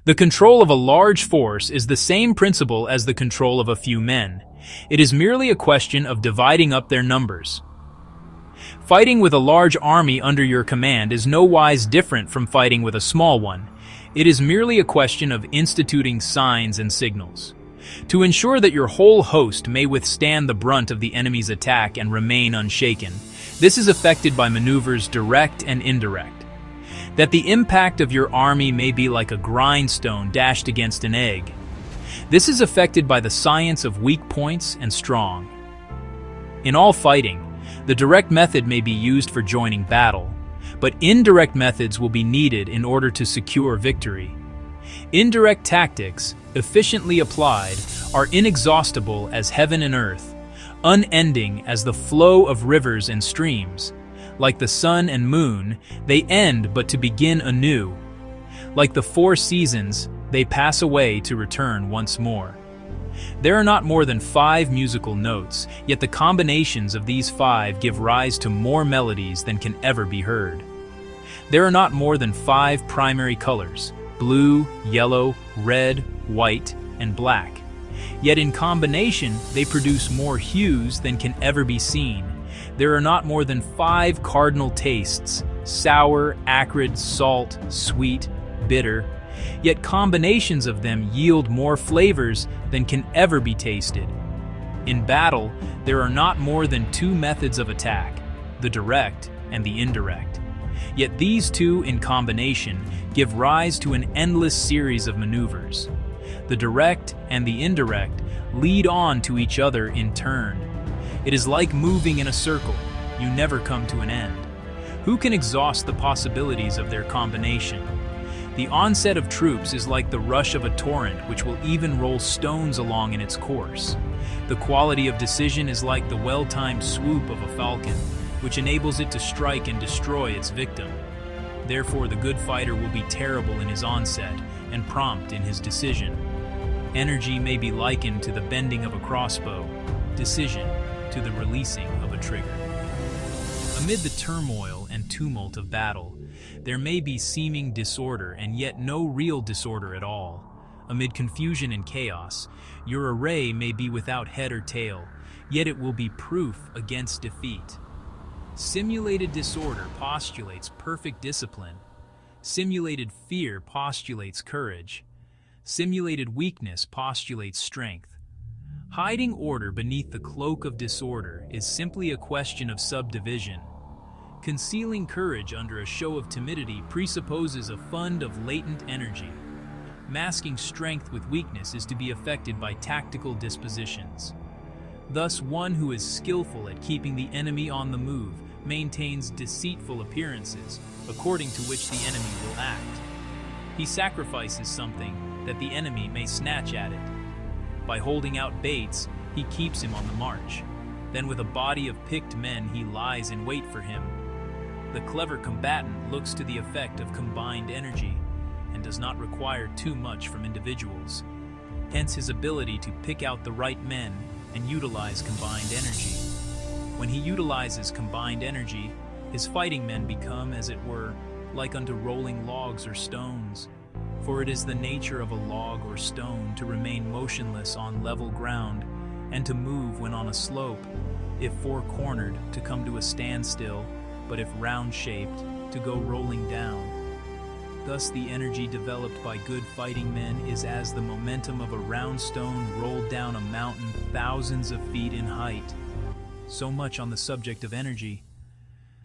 The control of a large force is the same principle as the control of a few men. It is merely a question of dividing up their numbers. Fighting with a large army under your command is no wise different from fighting with a small one. It is merely a question of instituting signs and signals. To ensure that your whole host may withstand the brunt of the enemy's attack and remain unshaken, this is effected by maneuvers direct and indirect. That the impact of your army may be like a grindstone dashed against an egg. This is affected by the science of weak points and strong. In all fighting, the direct method may be used for joining battle, but indirect methods will be needed in order to secure victory. Indirect tactics, efficiently applied, are inexhaustible as heaven and earth, unending as the flow of rivers and streams. Like the sun and moon, they end but to begin anew. Like the four seasons, they pass away to return once more. There are not more than 5 musical notes, yet the combinations of these 5 give rise to more melodies than can ever be heard. There are not more than 5 primary colors: blue, yellow, red, white, and black. Yet in combination, they produce more hues than can ever be seen. There are not more than 5 cardinal tastes: sour, acrid, salt, sweet, bitter. Yet combinations of them yield more flavors than can ever be tasted. In battle, there are not more than 2 methods of attack: the direct and the indirect. Yet these two in combination give rise to an endless series of maneuvers. The direct and the indirect lead on to each other in turn. It is like moving in a circle. You never come to an end. Who can exhaust the possibilities of their combination? The onset of troops is like the rush of a torrent which will even roll stones along in its course. The quality of decision is like the well-timed swoop of a falcon, which enables it to strike and destroy its victim. Therefore, the good fighter will be terrible in his onset and prompt in his decision. Energy may be likened to the bending of a crossbow, decision to the releasing of a trigger. Amid the turmoil and tumult of battle, there may be seeming disorder and yet no real disorder at all. Amid confusion and chaos, your array may be without head or tail, yet it will be proof against defeat. Simulated disorder postulates perfect discipline. Simulated fear postulates courage. Simulated weakness postulates strength. Hiding order beneath the cloak of disorder is simply a question of subdivision. Concealing courage under a show of timidity presupposes a fund of latent energy. Masking strength with weakness is to be effected by tactical dispositions. Thus, one who is skillful at keeping the enemy on the move maintains deceitful appearances, according to which the enemy will act. He sacrifices something that the enemy may snatch at it. By holding out baits, he keeps him on the march. Then with a body of picked men he lies in wait for him. The clever combatant looks to the effect of combined energy and does not require too much from individuals. Hence his ability to pick out the right men and utilize combined energy. When he utilizes combined energy, his fighting men become, as it were, like unto rolling logs or stones. For it is the nature of a log or stone to remain motionless on level ground, and to move when on a slope, if four-cornered, to come to a standstill, but if round-shaped, to go rolling down. Thus the energy developed by good fighting men is as the momentum of a round stone rolled down a mountain thousands of feet in height. So much on the subject of energy.